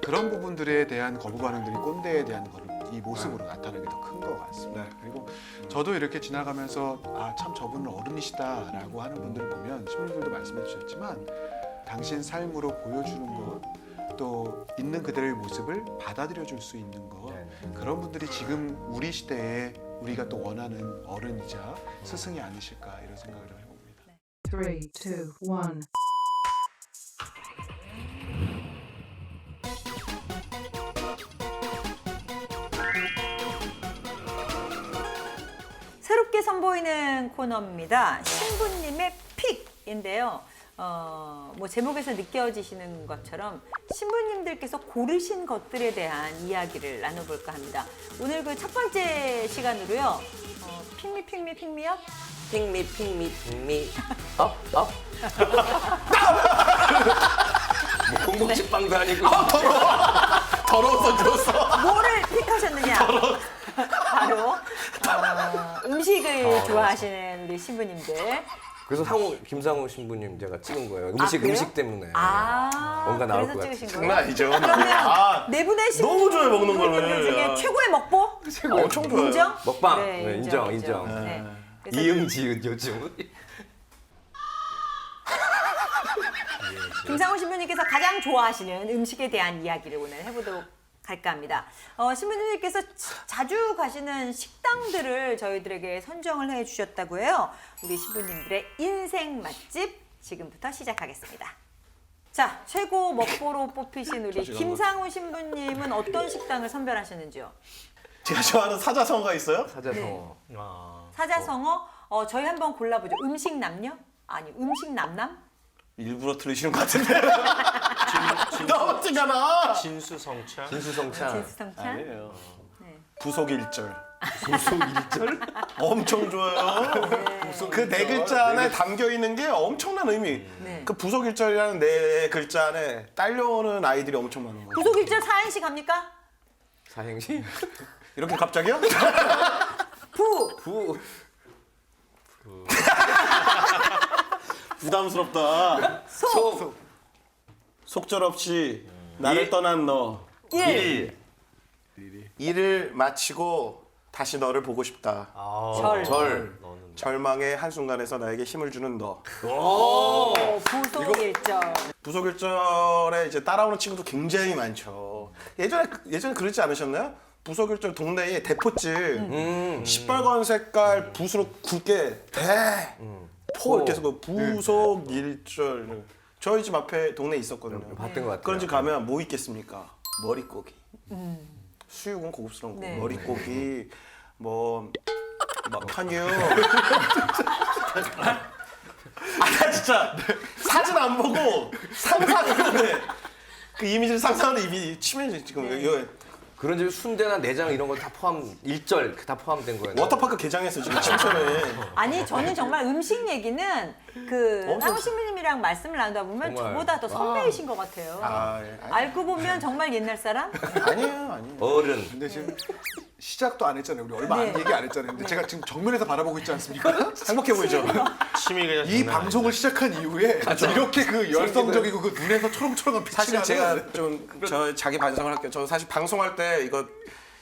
그런 부분들에 대한 거부 반응들이 꼰대에 대한 이 모습으로 나타나는 게 더 큰 것 같습니다. 그리고 저도 이렇게 지나가면서 아, 참 저분은 어른이시다라고 하는 분들을 보면 신부님들도 말씀해 주셨지만 당신 삶으로 보여주는 것 또 있는 그대로의 모습을 받아들여 줄 수 있는 것 그런 분들이 지금 우리 시대에 우리가 또 원하는 어른이자 스승이 아니실까 이런 생각을 좀 해봅니다. 3, 2, 1. 새롭게 선보이는 코너입니다. 신부님의 픽인데요. 뭐 제목에서 느껴지시는 것처럼 신부님들께서 고르신 것들에 대한 이야기를 나눠볼까 합니다. 오늘 그 첫 번째 시간으로요. 픽미업? 핑미. 업. 뭐 공복식 빵도 아니고. 더러워서 들었어. 뭐를 픽하셨느냐? 바로 음식을 좋아하시는 우리 신부님들. 그래서 김상우 신부님 제가 찍은 거예요. 그래요? 음식 때문에. 아, 뭔가 나올 그래서 것 찍으신 같아요. 거예요? 아니죠. 그러면 네 분의 너무 좋아요, 먹는 신부님들 거를. 중에 최고의 먹보? 엄청 좋아요. 인정? 먹방. 네, 네, 인정. 네. 그래서 이응지은 요즘. 김상훈 신부님께서 가장 좋아하시는 음식에 대한 이야기를 오늘 해보도록 할까 합니다. 신부님께서 자주 가시는 식당들을 저희들에게 선정을 해주셨다고 해요. 우리 신부님들의 인생 맛집 지금부터 시작하겠습니다. 자, 최고 먹보로 뽑히신 우리 김상훈 신부님은 어떤 식당을 선별하셨는지요? 제가 좋아하는 사자성어가 있어요? 사자성어. 사자성어? 저희 한번 골라보죠. 음식 남녀? 아니, 음식 남남? 일부러 들으시는 것 같은데. 너무 뜨잖아. 진수성찬. 진수성찬. 진수성찬? 아니에요. 네. 부속 1절. 부속 1절? 엄청 좋아요. 그 네 글자 안에 담겨 있는 게 엄청난 의미. 네. 그 부속 1절이라는 네 글자 안에 딸려오는 아이들이 엄청 많은 거예요. 구속 일절 사행시 갑니까? 사행시? 이렇게 갑자기요? 부! 부담스럽다. 속! 속절없이 나를 떠난 너. 일! 일을 마치고 다시 너를 보고 싶다. 절. 절망의 한순간에서 나에게 힘을 주는 너. 부속일절. 부속일절에 이제 따라오는 친구도 굉장히 많죠. 예전에 그러지 않으셨나요? 부속일절 동네에 대포집 시뻘건 색깔 붓으로 굵게 대포 이렇게 해서 그 부속일절 저희 집 앞에 동네에 있었거든요. 봤던 것 같아요. 그런 집 가면 뭐 있겠습니까? 머릿고기. 수육은 고급스러운 거. 네. 머릿고기 뭐 편유. 나 진짜 사진 안 보고 상상하는데 그 이미지를 상상하는 이미 치명이 지금 이거 그런 집에 순대나 내장 이런 거 다 일절 다 포함된 거예요. 워터파크 개장했어 지금 침천에. 아니 저는 정말 음식 얘기는 그 엄청 나무신부님이랑 말씀을 나누다 보면 정말. 저보다 더 선배이신 것 같아요. 알고 보면 정말 옛날 사람? 아니에요. 어른. 근데 지금 시작도 안 했잖아요. 우리 얼마 안 네. 얘기 안 했잖아요. 근데 제가 지금 정면에서 바라보고 있지 않습니까? 행복해 보이죠? 침이 그냥 이 장난 방송을 시작한 이후에 이렇게 그 열성적이고 그 눈에서 초롱초롱한 빛이 사실 나는 제가 좀 저 자기 반성을 할게요. 저 사실 방송할 때 이거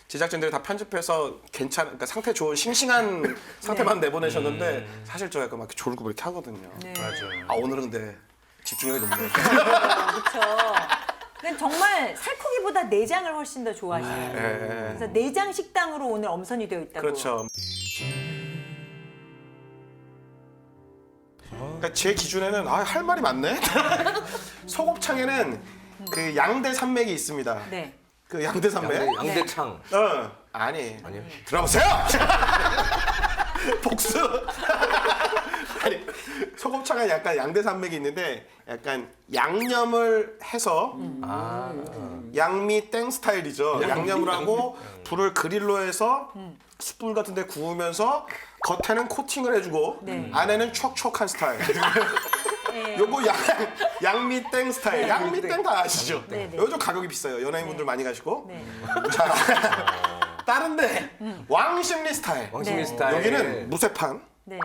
제작진들이 다 편집해서 그러니까 상태 좋은 싱싱한 상태만 내보내셨는데 사실 저 약간 막 이렇게 졸고 이렇게 하거든요. 네. 맞아요. 아 오늘은 근데 집중력이 높네요. 그렇죠. 근데 정말 살코기보다 내장을 훨씬 더 좋아하시는. 그래서 내장 식당으로 오늘 엄선이 되어 있다고. 그렇죠. 그러니까 제 기준에는 할 말이 많네. 소곱창에는 그 양대 산맥이 있습니다. 네. 그 양대 산맥. 양대창. 아니. 아니요. 들어보세요. 복수. 아니 소곱창은 약간 양대 산맥이 있는데 약간 양념을 해서 양미 땡 스타일이죠. 양념을 하고 불을 그릴로 해서 숯불 같은데 구우면서 겉에는 코팅을 해주고 네. 안에는 촉촉한 스타일. 네. 요거 양미 땡 스타일. 양미 땡 다 아시죠? 네, 네. 요즘 가격이 비싸요. 연예인분들 많이 가시고. 네. 자, 다른데 왕십리 스타일. 왕심리 네. 스타일. 여기는 무쇠판. 네.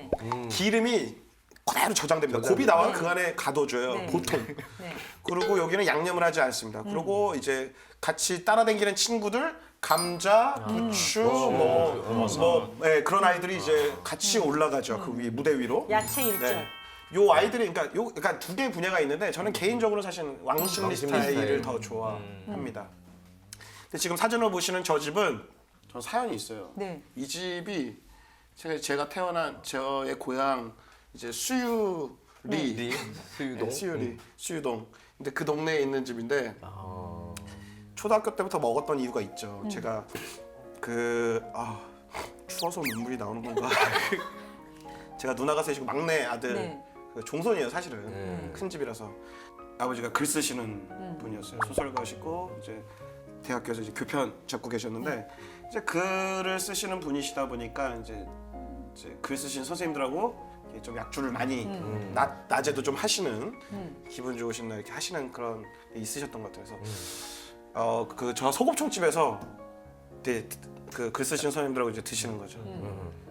기름이 그대로 저장됩니다. 곱이 나와 그 안에 가둬줘요. 네. 보통. 네. 그리고 여기는 양념을 하지 않습니다. 그리고 이제 같이 따라다니는 친구들 감자, 부추, 그런 아이들이 이제 같이 올라가죠. 그 위 무대 위로. 야채 일절. 네. 요 아이들이 그러니까 두 개의 분야가 있는데 저는 개인적으로 사실 왕십리 스타일을 더 좋아합니다. 근데 지금 사진을 보시는 저 집은 저 사연이 있어요. 네. 이 집이 제가 태어난 저의 고향 이제 수유리 수유동. 수유동. 근데 그 동네에 있는 집인데 초등학교 때부터 먹었던 이유가 있죠. 제가 추워서 눈물이 나오는 건가? 제가 누나가 셋이고 막내 아들 네. 그 종손이에요 사실은 큰 집이라서 아버지가 글 쓰시는 분이었어요. 소설가시고 이제 대학교에서 이제 교편 잡고 계셨는데 이제 글을 쓰시는 분이시다 보니까 이제 글 쓰신 선생님들하고 이렇게 좀 약주를 많이 낮에도 좀 하시는 기분 좋으신 날 이렇게 하시는 그런 게 있으셨던 것 같아요. 그래서 저 소곱창집에서 그 글 쓰신 선생님들하고 이제 드시는 거죠.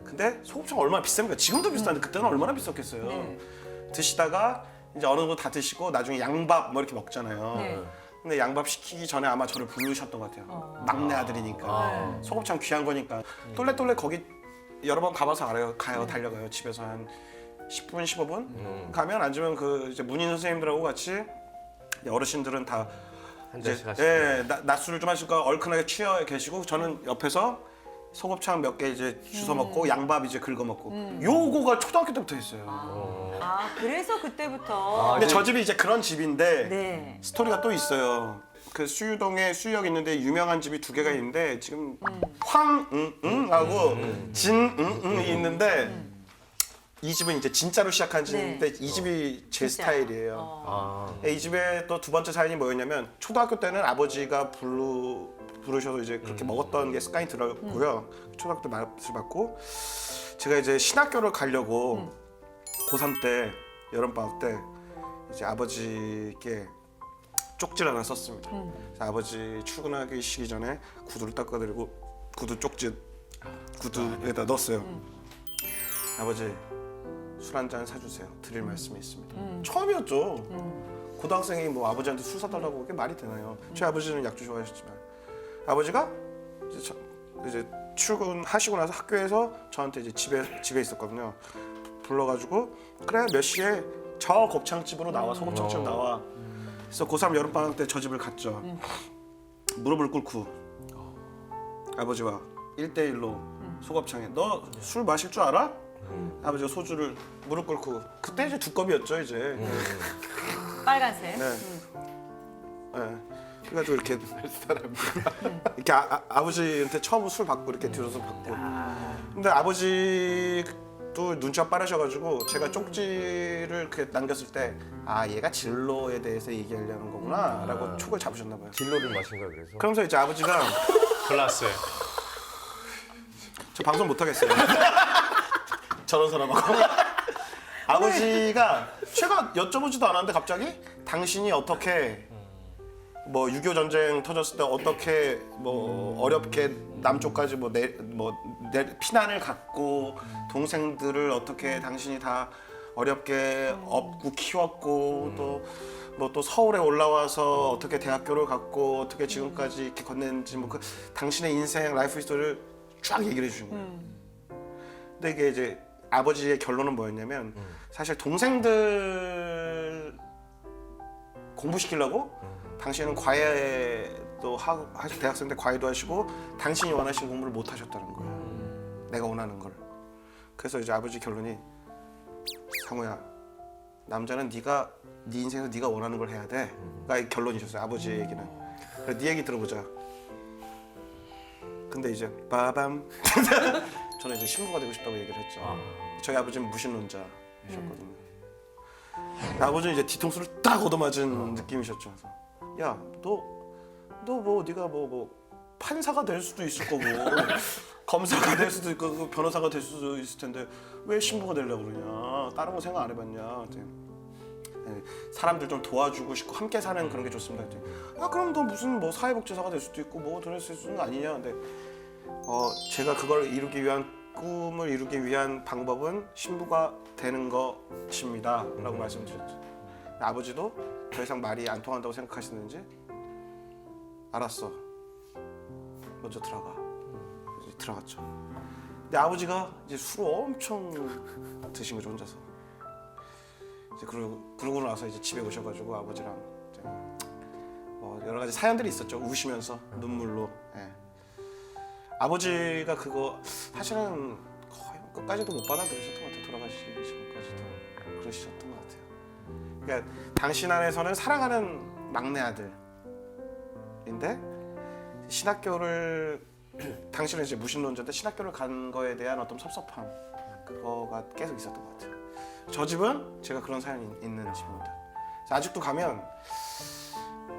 근데 소곱창 얼마나 비쌉니까? 지금도 비싼데 그때는 얼마나 비쌌겠어요. 네. 드시다가 이제 어느 정도 다 드시고 나중에 양밥 뭐 이렇게 먹잖아요. 네. 근데 양밥 시키기 전에 아마 저를 부르셨던 것 같아요. 막내 아들이니까 소곱창 귀한 거니까 똘레똘레 거기 여러 번 가봐서 알아요. 달려가요. 집에서 한 10분, 15분 가면 앉으면 그 이제 문인 선생님들하고 같이 어르신들은 다 한 잔씩 하시고. 낮술을 좀 하시니까 얼큰하게 취해 계시고 저는 옆에서 소곱창 몇 개 이제 주워 먹고 양밥 이제 긁어 먹고 요거가 초등학교 때부터 했어요. 그래서 그때부터. 근데 저 집이 이제 그런 집인데 네. 스토리가 또 있어요. 그 수유동에 수유역 있는데 유명한 집이 두 개가 있는데 지금 황응응하고 진응응이 있는데 이 집은 이제 진짜로 시작한 집인데 이 집이 제 진짜. 스타일이에요. 이 집에 또 두 번째 사연이 뭐였냐면 초등학교 때는 아버지가 부르셔도 이제 그렇게 먹었던 게 습관이 들었고요. 초등학교 때 맛을 봤고 제가 이제 신학교를 가려고 고3 때 여름방학 때 이제 아버지께 쪽지를 하나 썼습니다. 그래서 아버지 출근하기 시기 전에 구두를 닦아드리고 구두 쪽지 구두에다 넣었어요. 아버지 술 한 잔 사주세요. 드릴 말씀이 있습니다. 처음이었죠. 고등학생이 뭐 아버지한테 술 사달라고 그게 말이 되나요? 제 아버지는 약주 좋아하셨지만 아버지가 이제 출근하시고 나서 학교에서 저한테 이제 집에 있었거든요. 불러가지고 그래 몇 시에 저 곱창집으로 나와 소곱창집 나와. 그래서 고3 여름방학 때 저 집을 갔죠. 무릎을 꿇고 아버지와 1대1로 소곱창에 너 술 마실 줄 알아? 아버지가 소주를 무릎 꿇고 그때 이제 두꺼비였죠 이제. 빨간색. 네. 네. 그래가지고 이렇게 이렇게 아버지한테 처음 술 받고 이렇게 뒤로서 받고. 근데 아버지도 눈치가 빠르셔가지고 제가 쪽지를 이렇게 남겼을 때 아 얘가 진로에 대해서 얘기하려는 거구나라고 촉을 잡으셨나 봐요. 진로를 마신 거야 그래서. 그러면서 이제 아버지가 골랐어요. 저 방송 못 하겠어요. 저런 사람하고. 아버지가 제가 여쭤보지도 않았는데 갑자기 당신이 어떻게 뭐 6.25 전쟁 터졌을 때 어떻게 뭐 어렵게 남쪽까지 피난을 갔고 동생들을 어떻게 당신이 다 어렵게 업고 키웠고 또 서울에 올라와서 어떻게 대학교를 갔고 어떻게 지금까지 이렇게 건넸는지 뭐 그 당신의 인생 라이프 히스토리를 쫙 얘기를 해주신 거예요. 근데 이게 이제 아버지의 결론은 뭐였냐면 사실 동생들 공부시키려고 당신은 과외도 하고 대학생 때 과외도 하시고 당신이 원하시는 공부를 못 하셨다는 거예요. 내가 원하는 걸. 그래서 이제 아버지 결론이 상우야 남자는 네 인생에서 네가 원하는 걸 해야 돼. 가 결론이셨어요. 아버지의 얘기는. 그래, 네 얘기 들어보자. 근데 이제 빠밤 저는 이제 신부가 되고 싶다고 얘기를 했죠. 저희 아버지는 무신론자이셨거든요. 아버지는 이제 뒤통수를 딱 얻어맞은 느낌이셨죠. 그래서 야, 너 뭐 네가 뭐 판사가 될 수도 있을 거고 검사가 될 수도 있고 변호사가 될 수도 있을 텐데 왜 신부가 되려고 그러냐? 다른 거 생각 안 해봤냐? 사람들 좀 도와주고 싶고 함께 사는 그런 게 좋습니다. 야, 그럼 너 무슨 뭐 사회복지사가 될 수도 있고 뭐 될 수 있는 거 아니냐? 근데 제가 그걸 이루기 위한 꿈을 이루기 위한 방법은 신부가 되는 것입니다라고 말씀드렸죠. 아버지도 더 이상 말이 안 통한다고 생각하시는지 알았어. 먼저 들어가. 이제 들어갔죠. 근데 아버지가 이제 술을 엄청 드신 거죠 혼자서. 이제 그러고 나서 이제 집에 오셔가지고 아버지랑 이제 여러 가지 사연들이 있었죠. 우시면서 눈물로. 예. 아버지가 그거 사실은 거의 끝까지도 못 받아들이셨던 것 같아요. 돌아가시기 전까지도 그러셨던 것 같아요. 그러니까 당신 안에서는 사랑하는 막내 아들인데 신학교를 당신은 이제 무신론자인데 신학교를 간 거에 대한 어떤 섭섭함 그거가 계속 있었던 것 같아요. 저 집은 제가 그런 사연이 있는 집입니다. 아직도 가면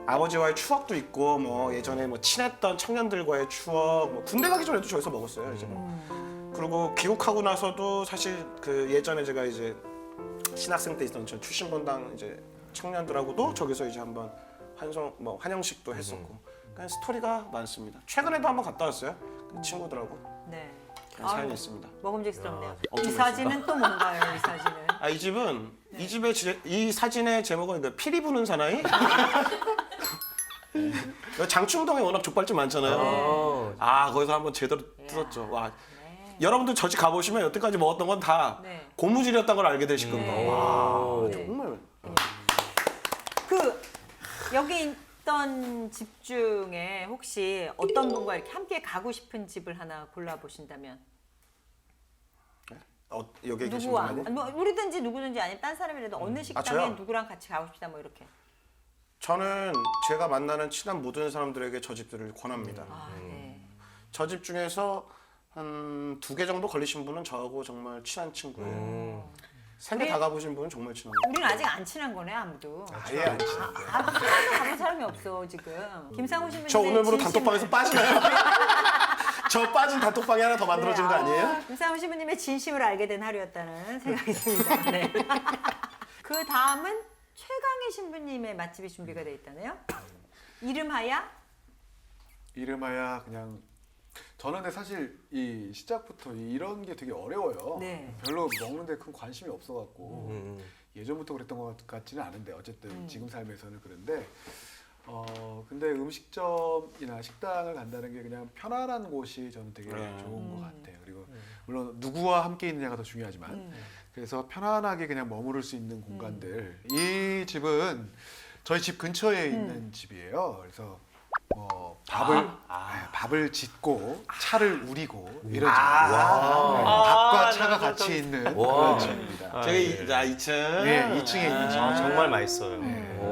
아버지와의 추억도 있고 뭐 예전에 뭐 친했던 청년들과의 추억, 뭐 군대 가기 전에도 저기서 먹었어요. 이제 그리고 귀국하고 나서도 사실 그 예전에 제가 이제 신학생 때 있던 저 출신본당 이제 청년들하고도 저기서 이제 한번 환영식도 했었고, 그러니까 스토리가 많습니다. 최근에도 한번 갔다 왔어요. 그 친구들하고. 네. 그런 사연이 있습니다. 먹음직스럽네요. 엄청 이 사진은 또 뭔가요? 이 사진은? 이 집은 이 사진의 제목은 그 피리 부는 사나이? 장충동에 워낙 족발집 많잖아요. 거기서 한번 제대로 뜯었죠. 와, 여러분들 저 집 가보시면 여태까지 먹었던 건 다 네. 고무줄이었다는 걸 알게 되실 겁니다. 와, 네. 정말. 여기 있던 집 중에 혹시 어떤 분과 이렇게 함께 가고 싶은 집을 하나 골라보신다면 여기 계신 누구와? 분 아니에요? 뭐 우리든지 누구든지 아니면 딴 사람이라도 어느 식당에 저요? 누구랑 같이 가고 싶다 뭐 이렇게. 저는 제가 만나는 친한 모든 사람들에게 저 집들을 권합니다. 네. 저 집 중에서 한 2개 정도 걸리신 분은 저하고 정말 친한 친구예요. 3개 다 가보신 분은 정말 친한 거예요. 우리는 아직 안 친한 거네 아무도. 아예 안 친해. 아무도 가본 사람이 없어 지금. 김상우 씨는 저 오늘부로 단톡방에서 빠지나요? 저 빠진 단톡방이 하나 더 만들어진 거 아니에요? 김상우 씨부님의 진심을 알게 된 하루였다는 생각이 듭니다. 네. 그 다음은 최강희 신부님의 맛집이 준비가 돼 있다네요. 이름하야? 이름하야 그냥 저는 근데 사실 이 시작부터 이런 게 되게 어려워요. 네. 별로 먹는데 큰 관심이 없어갖고 예전부터 그랬던 것 같지는 않은데 어쨌든 지금 삶에서는 그런데 근데 음식점이나 식당을 간다는 게 그냥 편안한 곳이 저는 되게 좋은 것 같아요. 그리고 물론 누구와 함께 있느냐가 더 중요하지만 그래서 편안하게 그냥 머무를 수 있는 공간들. 이 집은 저희 집 근처에 있는 집이에요. 그래서 밥을 짓고 차를 우리고 이런 집입니다. 밥과 차가 같이 있는 그런 집입니다. 저기 2층. 네, 2층에 있는 집입니다. 정말 맛있어요.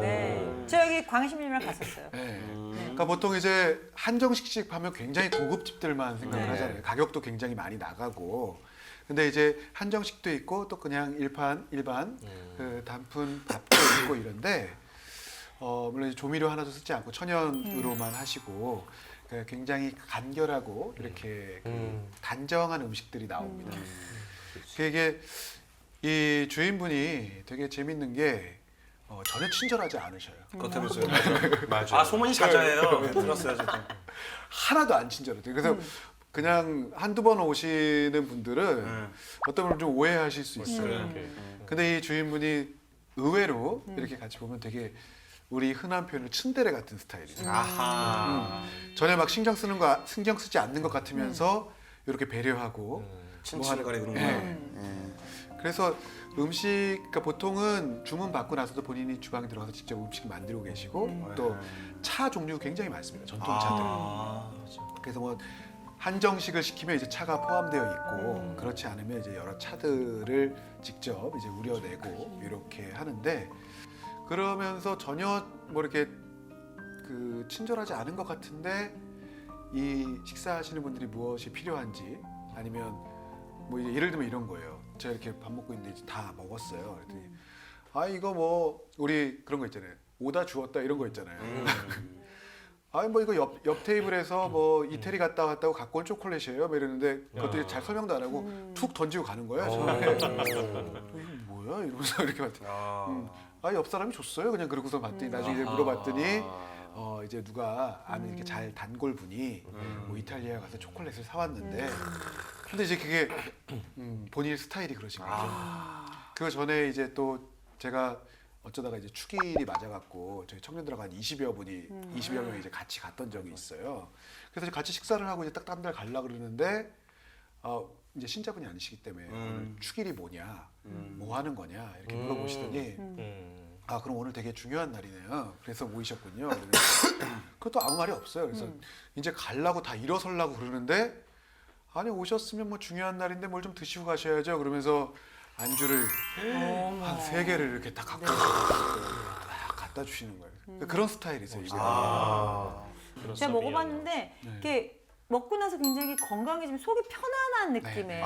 네. 저 여기 광심리랑 갔었어요. 네. 그러니까 보통 이제 한정식집 하면 굉장히 고급 집들만 생각을 하잖아요. 가격도 굉장히 많이 나가고. 근데 이제 한정식도 있고 또 그냥 일반 그 단품 밥도 있고 이런데 물론 이제 조미료 하나도 쓰지 않고 천연으로만 하시고 굉장히 간결하고 이렇게 그 단정한 음식들이 나옵니다. 이게 이 주인분이 되게 재밌는 게 전혀 친절하지 않으셔요. 그렇다면서요. 맞아. 아 소문이 자자해요. 네, 들었어요, 저도. 하나도 안 친절해요. 그래서 그냥 한두 번 오시는 분들은 어떤 분은 좀 오해하실 수 있어요. 근데 이 주인분이 의외로 이렇게 같이 보면 되게 우리 흔한 표현으로 츤데레 같은 스타일이죠. 아하. 전혀 막 신경 쓰지 않는 것 같으면서 이렇게 배려하고 친친거리 그런 거. 네. 그래서 그러니까 보통은 주문 받고 나서도 본인이 주방에 들어가서 직접 음식 만들고 계시고 또 차 종류 굉장히 많습니다. 전통차들. 그래서 뭐 한정식을 시키면 이제 차가 포함되어 있고 그렇지 않으면 이제 여러 차들을 직접 이제 우려내고 이렇게 하는데 그러면서 전혀 뭐 이렇게 그 친절하지 않은 것 같은데 이 식사하시는 분들이 무엇이 필요한지 아니면 뭐 이제 예를 들면 이런 거예요. 제가 이렇게 밥 먹고 있는데 이제 다 먹었어요. 그랬더니 아 이거 뭐 우리 그런 거 있잖아요. 오다 주었다 이런 거 있잖아요. 아니 뭐 이거 옆 테이블에서 뭐 이태리 갔다 왔다고 갖고 온 초콜릿이에요. 뭐 이러는데 그것도 잘 설명도 안 하고 툭 던지고 가는 거예요. 저한테 이거 뭐야 이러면서 이렇게 봤더니 옆 사람이 줬어요. 그냥 그러고서 봤더니 나중에 이제 물어봤더니 이제 누가 아는 이렇게 잘 단골 분이 뭐 이탈리아 가서 초콜릿을 사왔는데 근데 이제 그게 본인 스타일이 그러신 거죠. 그 전에 이제 또 제가 어쩌다가 이제 축일이 맞아갖고 저희 청년들하고 한 20여 명이 이제 같이 갔던 적이 있어요. 그래서 같이 식사를 하고 이제 딱 다른 날 가려고 그러는데 이제 신자분이 아니시기 때문에 오늘 축일이 뭐냐, 뭐 하는 거냐 이렇게 물어보시더니 그럼 오늘 되게 중요한 날이네요. 그래서 모이셨군요. 그것도 아무 말이 없어요. 그래서 이제 가려고 다 일어서려고 그러는데 아니 오셨으면 뭐 중요한 날인데 뭘 좀 드시고 가셔야죠. 그러면서 안주를 한 3개를 이렇게 딱 갖다 주시는 거예요. 그런 스타일이세요. 이게. 제가 먹어봤는데 이렇게 먹고 나서 굉장히 건강해지면 속이 편안한 느낌의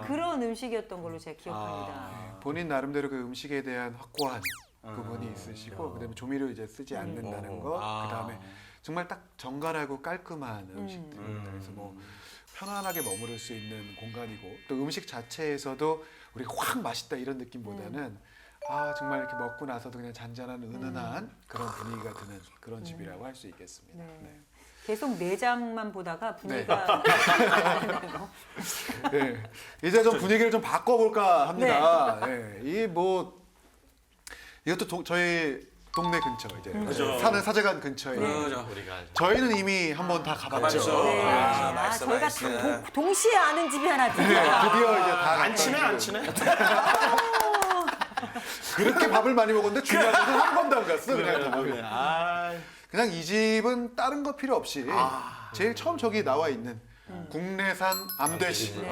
그런 음식이었던 걸로 제가 기억합니다. 본인 나름대로 그 음식에 대한 확고한 부분이 있으시고 그다음에 조미료 이제 쓰지 않는다는 거 그다음에 정말 딱 정갈하고 깔끔한 음식들입니다. 그래서 뭐 편안하게 머무를 수 있는 공간이고 또 음식 자체에서도 우리가 확 맛있다 이런 느낌보다는 정말 이렇게 먹고 나서도 그냥 잔잔한 은은한 그런 분위기가 드는 그런 집이라고 할 수 있겠습니다. 네. 계속 내장만 보다가 분위기가 네. 이제 좀 분위기를 좀 바꿔볼까 합니다. 이 뭐 이것도 저희 동네 근처 이제 사는 사제관 근처에 그러죠. 저희는 이미 한번 다 가봤죠. 저희가 다 동시에 아는 집이 하나 있어요. 드디어 이제 다 안 친해, 안 친해? 그렇게 밥을 많이 먹었는데 중요한 것은 한 번도 안 갔어. 그냥 이 집은 다른 거 필요 없이 제일 처음 저기 나와 있는 국내산 암돼지.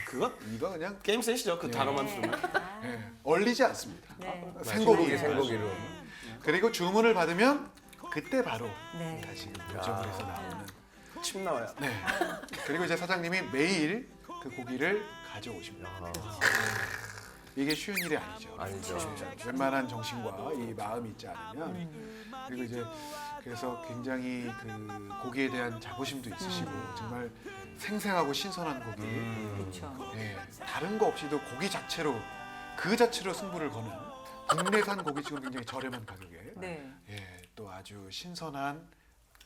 그거 이거 그냥 게임 셋이죠. 그 단어만 들으면. 얼리지 않습니다. 생고기로. 그리고 주문을 받으면 그때 바로 다시 요정을 해서 나오는. 침 나와요. 네. 그리고 이제 사장님이 매일 그 고기를 가져오십니다. 이게 쉬운 일이 아니죠. 웬만한 정신과 이 마음이 있지 않으면 그리고 이제 그래서 굉장히 그 고기에 대한 자부심도 있으시고 정말 생생하고 신선한 고기. 그렇죠. 다른 거 없이도 고기 자체로 그 자체로 승부를 거는 국내산 고기 지금 굉장히 저렴한 가격에 또 아주 신선한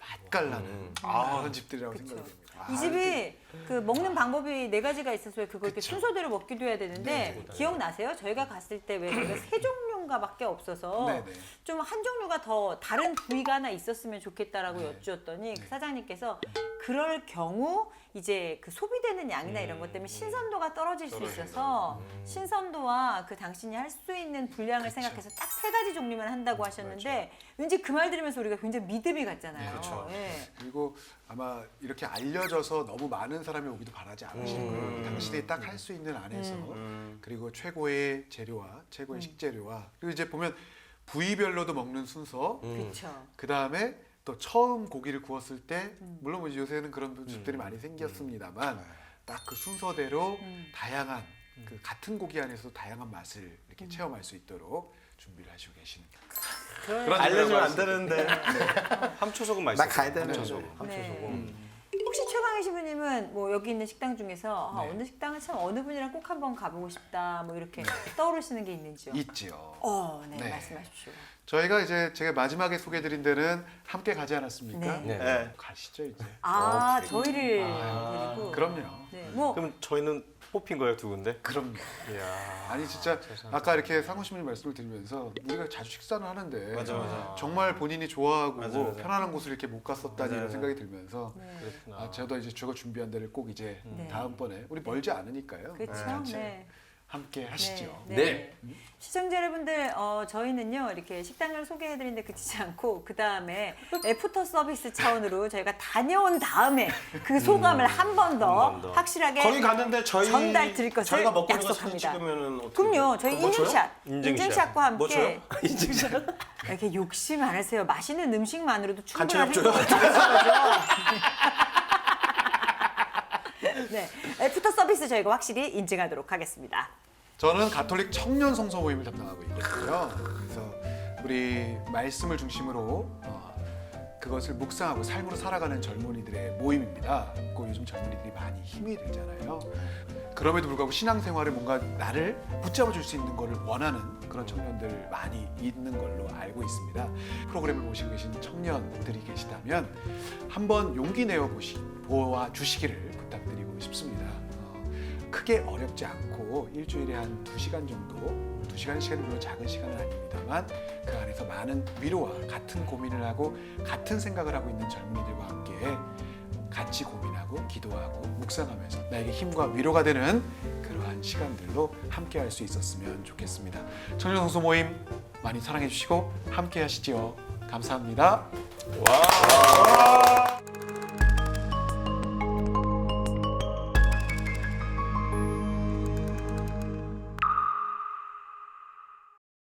맛깔나는 그런 집들이라고 생각이 됩니다. 이 집이 그 먹는 방법이 4가지가 있어서 왜 그걸 이렇게 순서대로 먹기도 해야 되는데 기억나세요? 저희가 갔을 때 왜 저희가 세종용 종류인가밖에 없어서 네네. 좀 한 종류가 더 다른 부위가 하나 있었으면 좋겠다라고 여쭈었더니 그 사장님께서 그럴 경우 이제 그 소비되는 양이나 이런 것 때문에 신선도가 떨어질 수 있어서 신선도와 그 당신이 할 수 있는 분량을 생각해서 딱 3가지 종류만 한다고 하셨는데 왠지 그 말 들으면서 우리가 굉장히 믿음이 갔잖아요. 그렇죠. 예. 그리고 아마 이렇게 알려져서 너무 많은 사람이 오기도 바라지 않으실 거예요. 당신이 딱 할 수 있는 안에서 그리고 최고의 재료와 최고의 식재료와 그리고 이제 보면 부위별로도 먹는 순서 그렇죠. 그 다음에 또 처음 고기를 구웠을 때 물론 뭐 요새는 그런 집들이 많이 생겼습니다만 딱 그 순서대로 다양한 그 같은 고기 안에서도 다양한 맛을 이렇게 체험할 수 있도록 준비를 하시고 계신 그런 알려주면 안 준비라고 되는데 함초소금 맛있어. 나 가야 되는 함초소금. 네. 혹시 최강희 신부님은 뭐 여기 있는 식당 중에서 아, 어느 식당은 참 어느 분이랑 꼭 한번 가보고 싶다 뭐 이렇게 떠오르시는 게 있는지요? 있지요. 네, 네. 말씀하십시오. 저희가 이제 제가 마지막에 소개드린 데는 함께 가지 않았습니까? 네. 네. 가시죠 이제. 아, 저희를 데리고. 그럼요. 네, 뭐 그럼 저희는 뽑힌 거예요, 두 군데? 그럼요. 이야. 아니 진짜 아까 이렇게 상호 신부님 말씀을 드리면서 우리가 자주 식사를 하는데 맞아. 정말 본인이 좋아하고 맞아. 편안한 곳을 이렇게 못 갔었다니 이런 맞아. 생각이 들면서 그렇구나. 아, 저도 이제 저거 준비한 데를 꼭 이제 네. 다음번에 우리 멀지 않으니까요. 그렇죠. 같이 네. 함께 하시죠. 네. 시청자 여러분들, 저희는요 이렇게 식당을 소개해드리는데 그치지 않고 그 다음에 애프터 서비스 차원으로 저희가 다녀온 다음에 그 소감을 한 번 더 한번 더. 확실하게 거기 갔는데 저희 전달 드릴 것을 저희가 먹고 있는 거 사진 약속합니다. 찍으면은 어떻게 그럼요, 돼요? 저희 뭐 줘요? 인증샷, 인증샷. 인증샷과 뭐 함께 줘요? 이렇게 욕심 안 하세요. 맛있는 음식만으로도 충분한 간첩 줘요? 행복을 주는 거죠. 네, 애프터 서비스 저희가 확실히 인증하도록 하겠습니다. 저는 가톨릭 청년 성서 모임을 담당하고 있거든요. 그래서 우리 말씀을 중심으로 그것을 묵상하고 삶으로 살아가는 젊은이들의 모임입니다. 그 요즘 젊은이들이 많이 힘이 들잖아요. 그럼에도 불구하고 신앙생활에 뭔가 나를 붙잡아 줄 수 있는 것을 원하는 그런 청년들 많이 있는 걸로 알고 있습니다. 프로그램을 보시고 계신 청년들이 계시다면 한번 용기 내어 보아 주시기를 부탁드리고 싶습니다. 크게 어렵지 않고 일주일에 한 2시간 정도 2시간 시간이 물론 작은 시간은 아닙니다만 그 안에서 많은 위로와 같은 고민을 하고 같은 생각을 하고 있는 젊은이들과 함께 같이 고민하고 기도하고 묵상하면서 나에게 힘과 위로가 되는 그러한 시간들로 함께 할 수 있었으면 좋겠습니다. 청년 성서 모임 많이 사랑해 주시고 함께 하시지요. 감사합니다. 와.